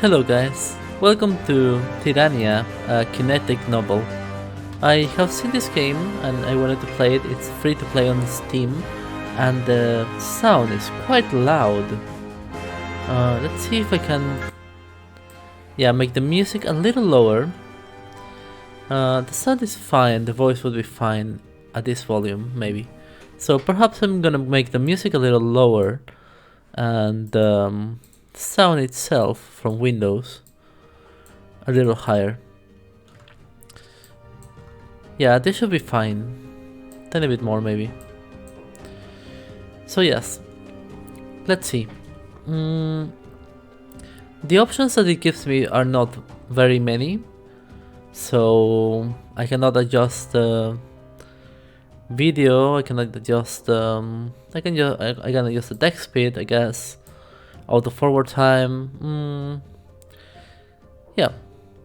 Hello guys, welcome to Tyrania, a kinetic novel. I have seen this game and I wanted to play it. It's free to play on Steam and the sound is quite loud. Let's see if I can make the music a little lower. The sound is fine, the voice would be fine at this volume maybe. So perhaps I'm gonna make the music a little lower and sound itself from Windows a little higher. Yeah, this should be fine. Tiny bit more maybe. So yes, let's see. The options that it gives me are not very many, so I cannot adjust the video. I cannot adjust. I can adjust the text speed, I guess. Auto forward time. Yeah,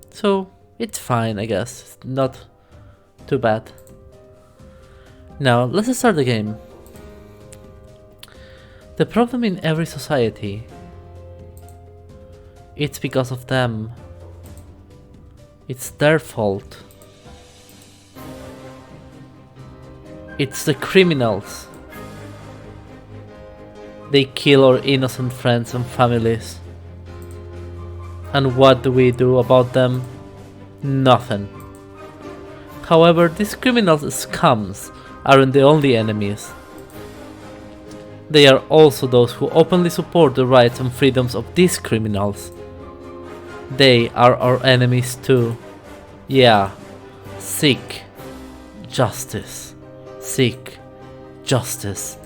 so it's fine, I guess. It's not too bad. Now let's start the game. The problem in every society, it's because of them. It's their fault. It's the criminals. They kill our innocent friends and families. And what do we do about them? Nothing. However, these criminals scums aren't the only enemies. They are also those who openly support the rights and freedoms of these criminals. They are our enemies too. Yeah. Seek justice. Seek justice.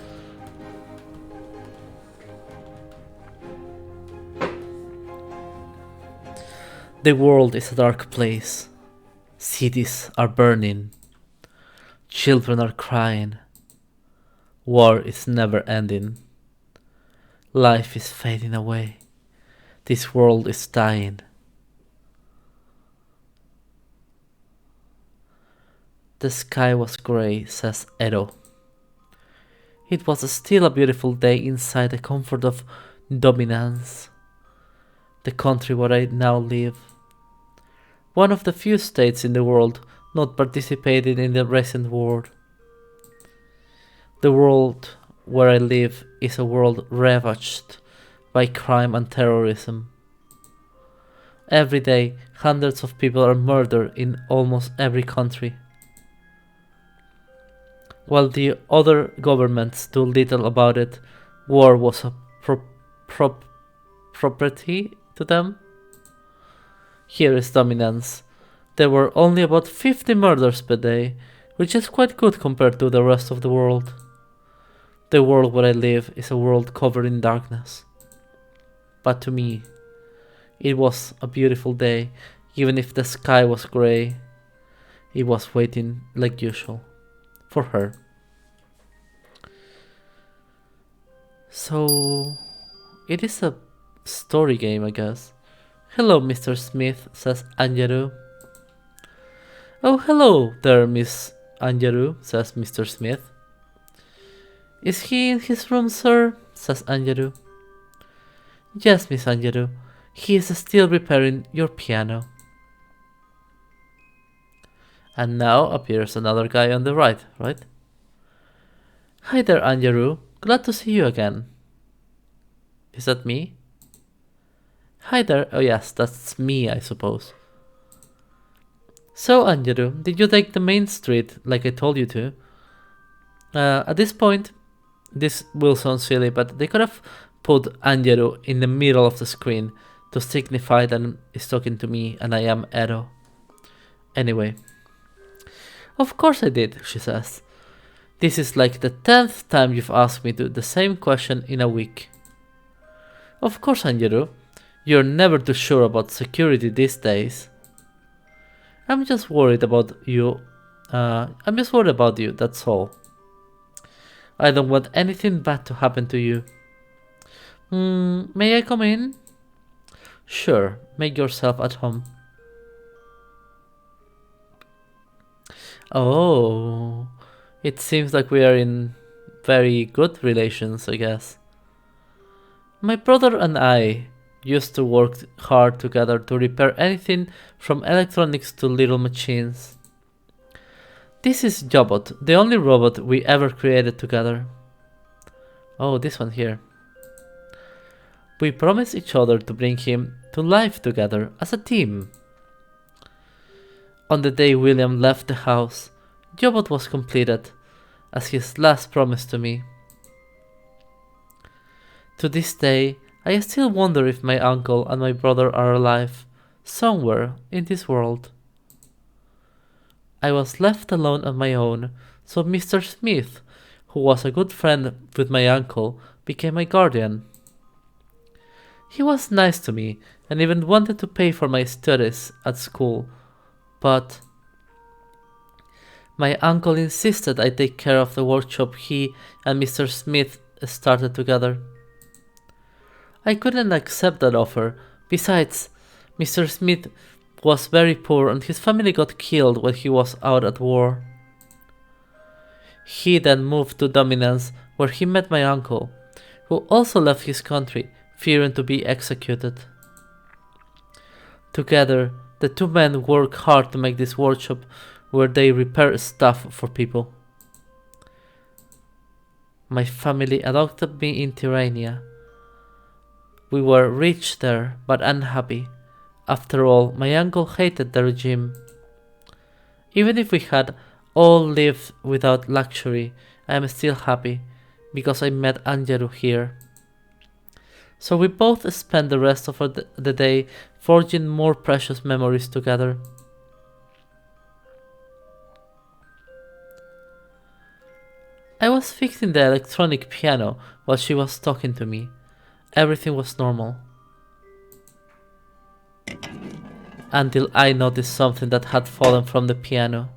The world is a dark place. Cities are burning. Children are crying. War is never ending. Life is fading away. This world is dying. The sky was grey, says Edo. It was still a beautiful day inside the comfort of dominance. The country where I now live. One of the few states in the world not participating in the recent war. The world where I live is a world ravaged by crime and terrorism. Every day, hundreds of people are murdered in almost every country. While the other governments do little about it, war was a property to them. Here is dominance. There were only about 50 murders per day, which is quite good compared to the rest of the world. The world where I live is a world covered in darkness. But to me, it was a beautiful day, even if the sky was grey. It was waiting like usual for her. So, it is a story game, I guess. Hello, Mr. Smith, says Anjaru. Oh, hello there, Miss Anjaru, says Mr. Smith. Is he in his room, sir? Says Anjaru. Yes, Miss Anjaru. He is still repairing your piano. And now appears another guy on the right? Hi there, Anjaru. Glad to see you again. Is that me? Hi there. Oh yes, that's me, I suppose. So, Anjaru, did you take the main street like I told you to? At this point, this will sound silly, but they could have put Anjaru in the middle of the screen to signify that he's talking to me and I am Edo. Anyway. Of course I did, she says. This is like the 10th time you've asked me the same question in a week. Of course, Anjaru. You're never too sure about security these days. I'm just worried about you. That's all. I don't want anything bad to happen to you. May I come in? Sure, make yourself at home. Oh, it seems like we are in very good relations, I guess. My brother and I, used to work hard together to repair anything from electronics to little machines. This is Jobot, the only robot we ever created together. Oh, this one here. We promised each other to bring him to life together as a team. On the day William left the house, Jobot was completed as his last promise to me. To this day, I still wonder if my uncle and my brother are alive, somewhere in this world. I was left alone on my own, so Mr. Smith, who was a good friend with my uncle, became my guardian. He was nice to me and even wanted to pay for my studies at school, but my uncle insisted I take care of the workshop he and Mr. Smith started together. I couldn't accept that offer. Besides, Mr. Smith was very poor and his family got killed when he was out at war. He then moved to Dominance, where he met my uncle, who also left his country, fearing to be executed. Together, the two men work hard to make this workshop where they repair stuff for people. My family adopted me in Tyrania. We were rich there, but unhappy. After all, my uncle hated the regime. Even if we had all lived without luxury, I am still happy, because I met Angeru here. So we both spent the rest of the day forging more precious memories together. I was fixing the electronic piano while she was talking to me. Everything was normal. Until I noticed something that had fallen from the piano.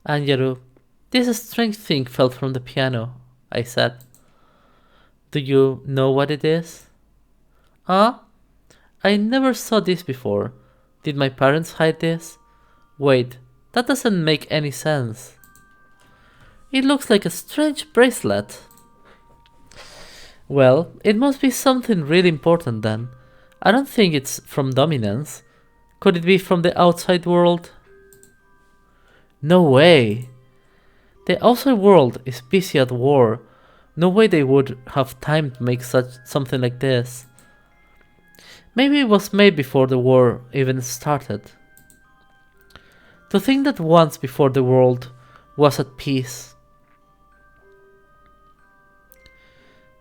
Angeru, this strange thing fell from the piano, I said. Do you know what it is? Ah? I never saw this before. Did my parents hide this? Wait, that doesn't make any sense. It looks like a strange bracelet. Well, it must be something really important then. I don't think it's from Dominance. Could it be from the outside world? No way! The outside world is busy at war. No way they would have time to make something like this. Maybe it was made before the war even started. To think that once before the world was at peace.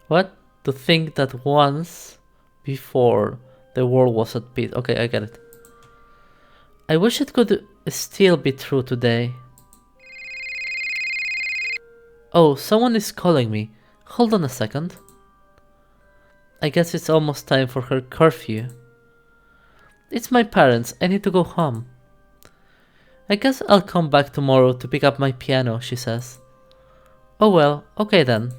What? To think that once before the world was at peace. Okay, I get it. I wish it could still be true today. Oh, someone is calling me. Hold on a second. I guess it's almost time for her curfew. It's my parents. I need to go home. I guess I'll come back tomorrow to pick up my piano, she says. Oh well, okay then.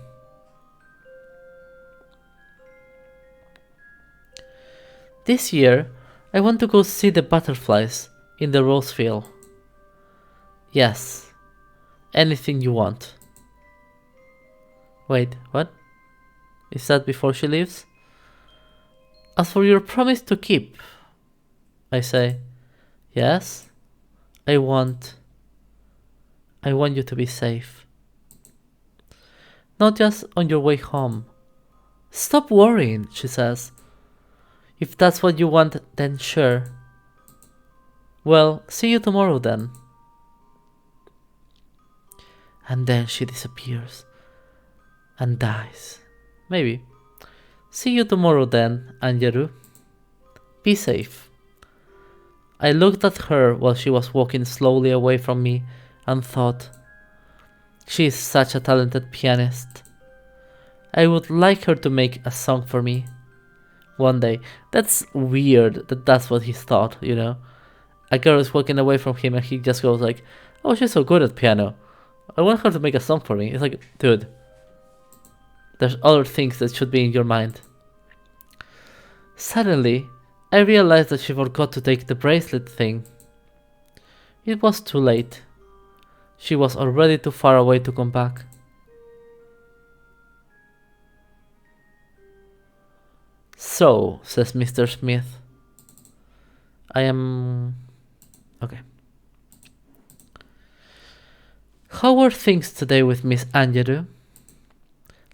This year, I want to go see the butterflies in the rose field. Yes, anything you want. Wait, what? Is that before she leaves? As for your promise to keep, I say, yes, I want you to be safe. Not just on your way home. Stop worrying, she says. If that's what you want, then sure. Well, see you tomorrow then. And then she disappears. And dies. Maybe. See you tomorrow then, Angeru. Be safe. I looked at her while she was walking slowly away from me and thought, she is such a talented pianist. I would like her to make a song for me. One day. That's weird that that's what he thought, you know. A girl is walking away from him and he just goes like, oh, she's so good at piano. I want her to make a song for me. It's like, dude, there's other things that should be in your mind. Suddenly, I realized that she forgot to take the bracelet thing. It was too late. She was already too far away to come back. So, says Mr. Smith. I am... Okay. How are things today with Miss Angelou?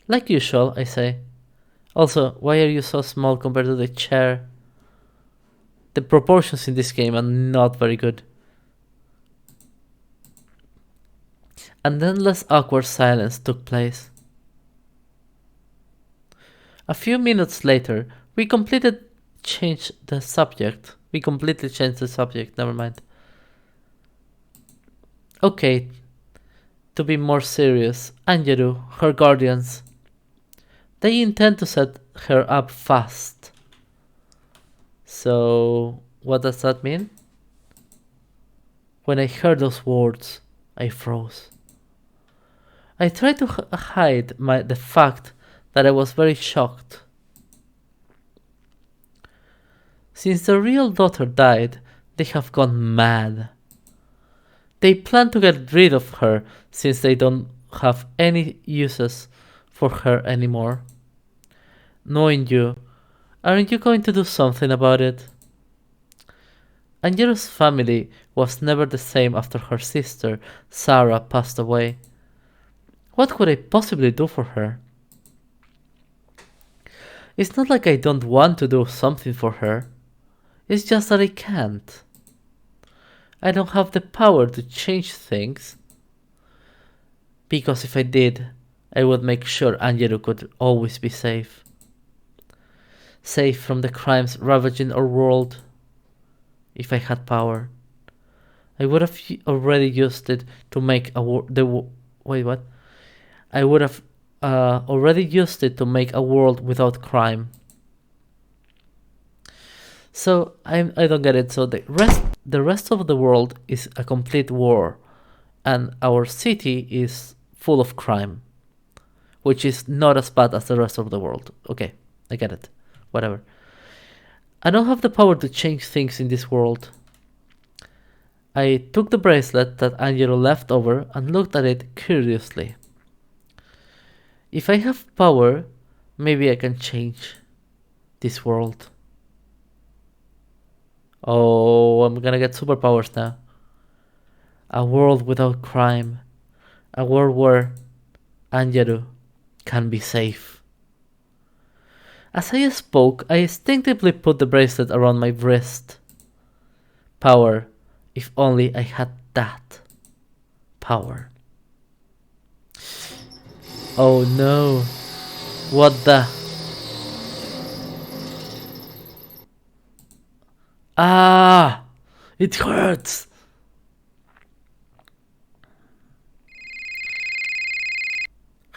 Like usual, I say. Also, why are you so small compared to the chair? The proportions in this game are not very good. An endless awkward silence took place. A few minutes later, we completely changed the subject. Never mind. Okay, to be more serious, Angelou, her guardians, they intend to set her up fast. So, what does that mean? When I heard those words, I froze. I tried to hide the fact that I was very shocked. Since the real daughter died, they have gone mad. They plan to get rid of her since they don't have any uses for her anymore. Knowing you, aren't you going to do something about it? Angelo's family was never the same after her sister, Sarah, passed away. What could I possibly do for her? It's not like I don't want to do something for her. It's just that I can't. I don't have the power to change things. Because if I did, I would make sure Angelou could always be safe. Safe from the crimes ravaging our world. If I had power, I would have already used it to make a wait, I would have already used it to make a world without crime. So I don't get it. So the rest of the world is a complete war, and our city is full of crime, which is not as bad as the rest of the world. Okay, I get it. Whatever. I don't have the power to change things in this world. I took the bracelet that Angelo left over and looked at it curiously. If I have power, maybe I can change this world. Oh, I'm gonna get superpowers now. A world without crime. A world where Angelo can be safe. As I spoke, I instinctively put the bracelet around my wrist. Power. If only I had that. Power. Oh no. What the... Ah! It hurts!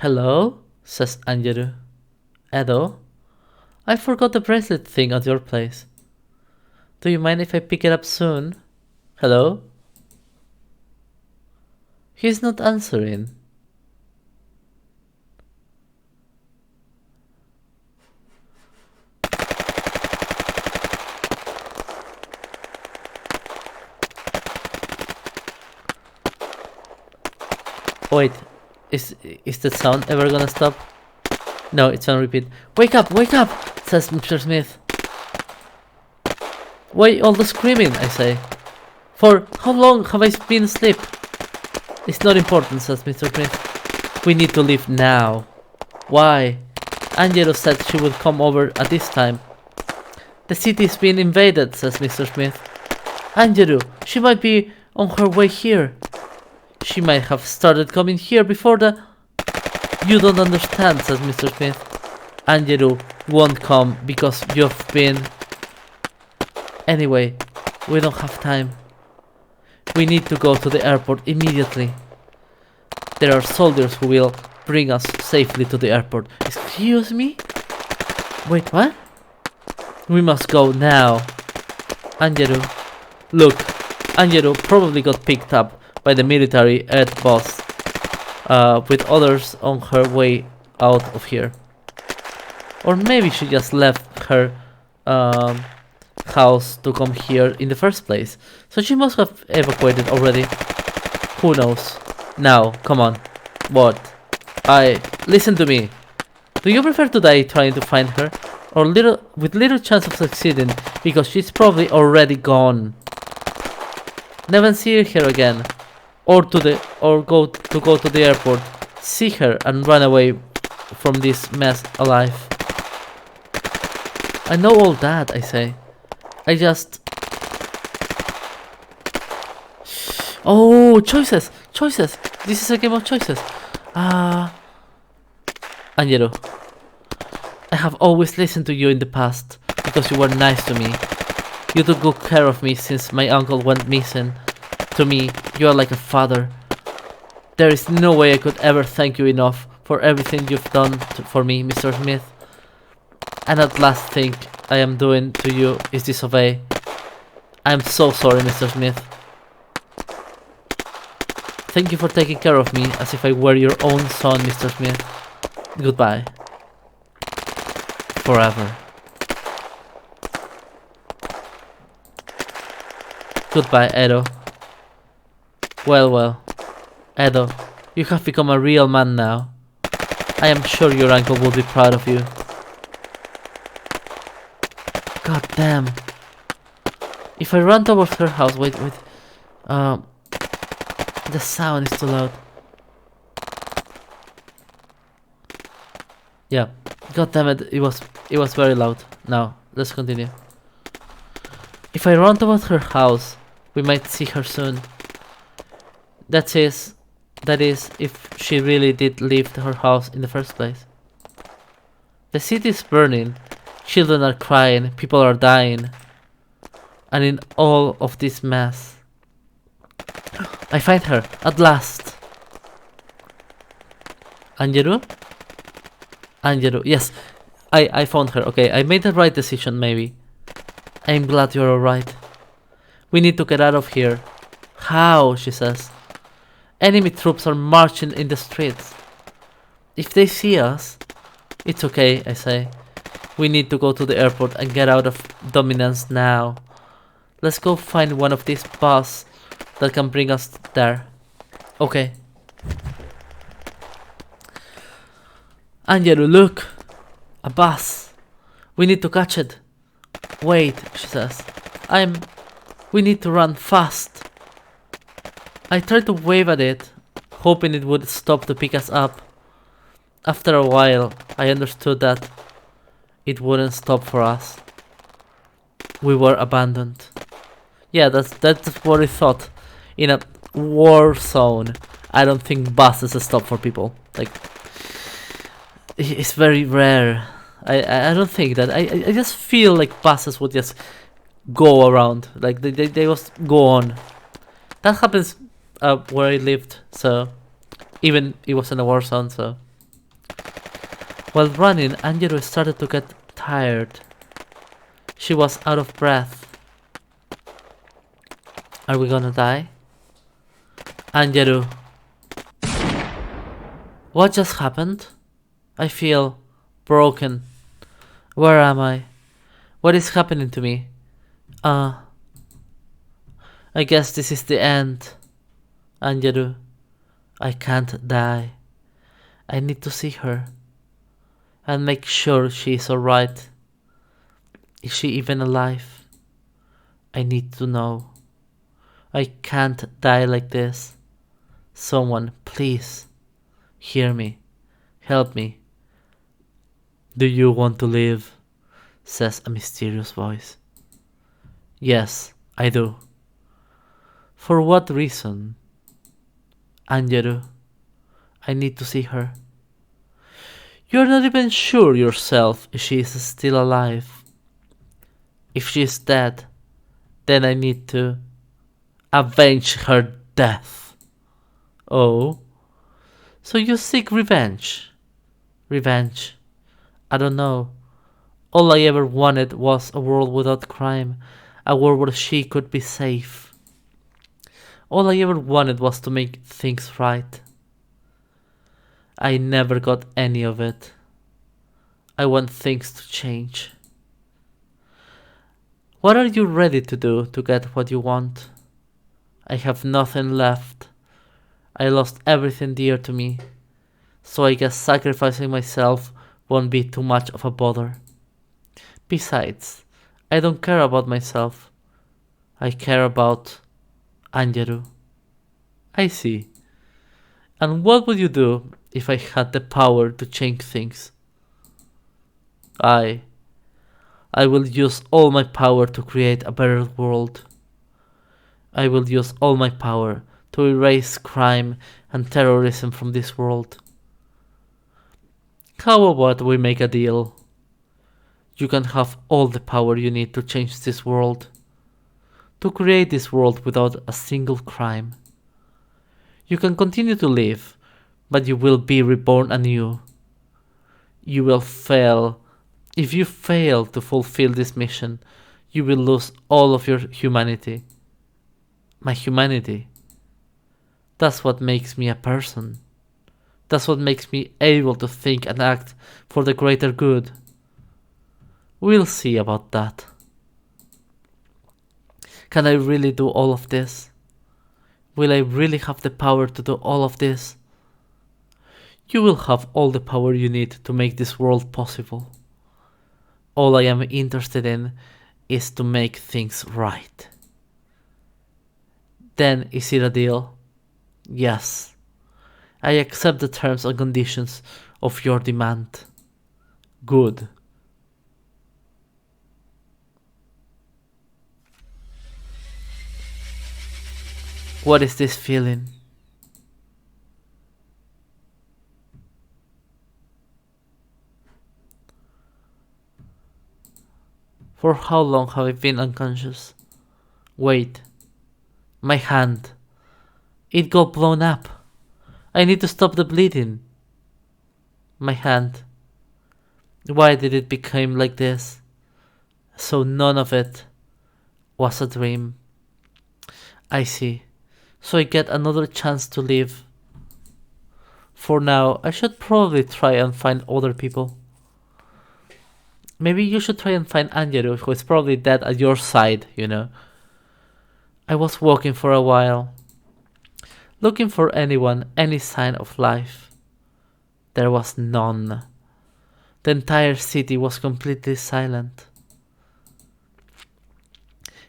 Hello? Says Angelou. Edo? I forgot the bracelet thing at your place. Do you mind if I pick it up soon? Hello? He's not answering. Wait, is the sound ever gonna stop? No, it's on repeat. Wake up, says Mr. Smith. Why all the screaming, I say. For how long have I been asleep? It's not important, says Mr. Smith. We need to leave now. Why? Angelo said she would come over at this time. The city is being invaded, says Mr. Smith. Angelo, she might be on her way here. She might have started coming here before the... You don't understand, says Mr. Smith. Angelo won't come because you've been... Anyway, we don't have time. We need to go to the airport immediately. There are soldiers who will bring us safely to the airport. Excuse me? Wait, what? We must go now. Angelo. Look, Angelo probably got picked up by the military air boss with others on her way out of here. Or maybe she just left her house to come here in the first place. So she must have evacuated already. Who knows? Now, come on. What? Listen to me. Do you prefer to die trying to find her? or with little chance of succeeding because she's probably already gone. Never see her again, or go to the airport, see her and run away from this mess alive. I know all that, I say. I just... Oh, choices! Choices! This is a game of choices. Angelo, I have always listened to you in the past because you were nice to me. You took good care of me since my uncle went missing. To me, you are like a father. There is no way I could ever thank you enough for everything you've done for me, Mr. Smith. And that last thing I am doing to you is disobey. I am so sorry, Mr. Smith. Thank you for taking care of me as if I were your own son, Mr. Smith. Goodbye. Forever. Goodbye, Edo. Well, Edo, you have become a real man now. I am sure your uncle will be proud of you. God damn. If I run towards her house, wait. The sound is too loud. Yeah. God damn it, it was very loud. Now, let's continue. If I run towards her house, we might see her soon. That is, if she really did leave her house in the first place. The city is burning, children are crying, people are dying. And in all of this mess, I find her, at last. Angeru? Angeru, yes, I found her. Okay, I made the right decision, maybe. I'm glad you're alright. We need to get out of here. How? She says. Enemy troops are marching in the streets. If they see us, it's okay, I say. We need to go to the airport and get out of Dominance now. Let's go find one of these buses that can bring us there. Okay. Angeru, look! A bus. We need to catch it. Wait, she says. We need to run fast. I tried to wave at it, hoping it would stop to pick us up. After a while, I understood that it wouldn't stop for us. We were abandoned. Yeah, that's what I thought. In a war zone, I don't think buses stop for people. Like, it's very rare. I don't think that. I just feel like buses would just go around. Like they just go on. That happens where I lived. So even it was in a war zone. So while running, Angelo started to get tired. She was out of breath. Are we gonna die? Angeru. What just happened? I feel broken. Where am I? What is happening to me? I guess this is the end. Angeru. I can't die. I need to see her. And make sure she is alright. Is she even alive? I need to know. I can't die like this. Someone, please, hear me. Help me. Do you want to live? Says a mysterious voice. Yes, I do. For what reason? Angeru, I need to see her. You're not even sure yourself if she is still alive. If she is dead, then I need to avenge her death. Oh, so you seek revenge? Revenge? I don't know. All I ever wanted was a world without crime, a world where she could be safe. All I ever wanted was to make things right. I never got any of it. I want things to change. What are you ready to do to get what you want? I have nothing left. I lost everything dear to me, so I guess sacrificing myself won't be too much of a bother. Besides, I don't care about myself. I care about Angeru. I see. And what would you do if I had the power to change things? I I will use all my power to create a better world. I will use all my power to erase crime and terrorism from this world. How about we make a deal? You can have all the power you need to change this world. To create this world without a single crime. You can continue to live, but you will be reborn anew. You will fail. If you fail to fulfill this mission, you will lose all of your humanity. My humanity. That's what makes me a person. That's what makes me able to think and act for the greater good. We'll see about that. Can I really do all of this? Will I really have the power to do all of this? You will have all the power you need to make this world possible. All I am interested in is to make things right. Then is it a deal? Yes. I accept the terms and conditions of your demand. Good. What is this feeling? For how long have I been unconscious? Wait. My hand. It got blown up. I need to stop the bleeding. My hand. Why did it become like this? So none of it was a dream. I see. So I get another chance to live. For now, I should probably try and find other people. Maybe you should try and find Angeru, who is probably dead at your side, you know. I was walking for a while, looking for anyone, any sign of life. There was none. The entire city was completely silent.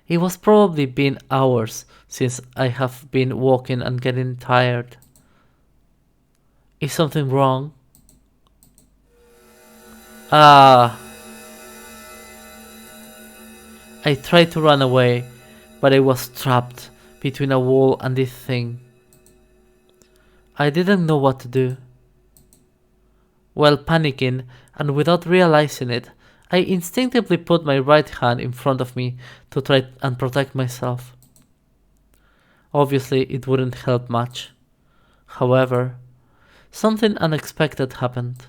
It was probably been hours since I have been walking and getting tired. Is something wrong? Ah! I tried to run away, but I was trapped between a wall and this thing. I didn't know what to do. While panicking, and without realizing it, I instinctively put my right hand in front of me to try and protect myself. Obviously, it wouldn't help much. However, something unexpected happened.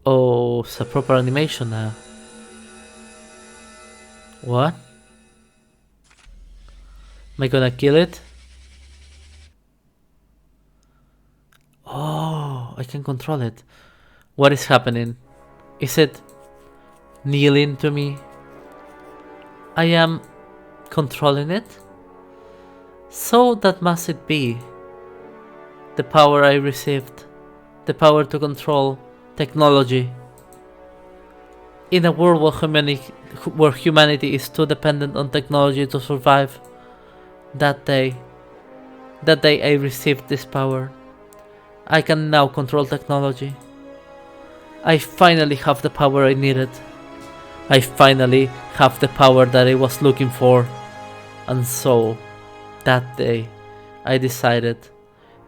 Oh, it's a proper animation now. What? Am I gonna kill it? Oh, I can control it. What is happening? Is it kneeling to me? I am controlling it? So that must it be. The power I received. The power to control technology. In a world where humanity is too dependent on technology to survive. That day I received this power. I can now control technology. I finally have the power I needed. I finally have the power that I was looking for. And so, that day, I decided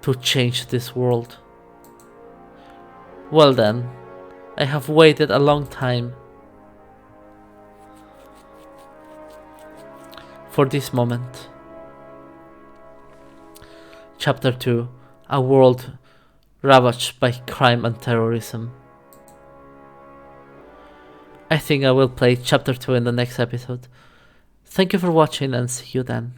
to change this world. Well then, I have waited a long time for this moment. Chapter 2: A world ravaged by crime and terrorism. I think I will play Chapter 2 in the next episode. Thank you for watching and see you then.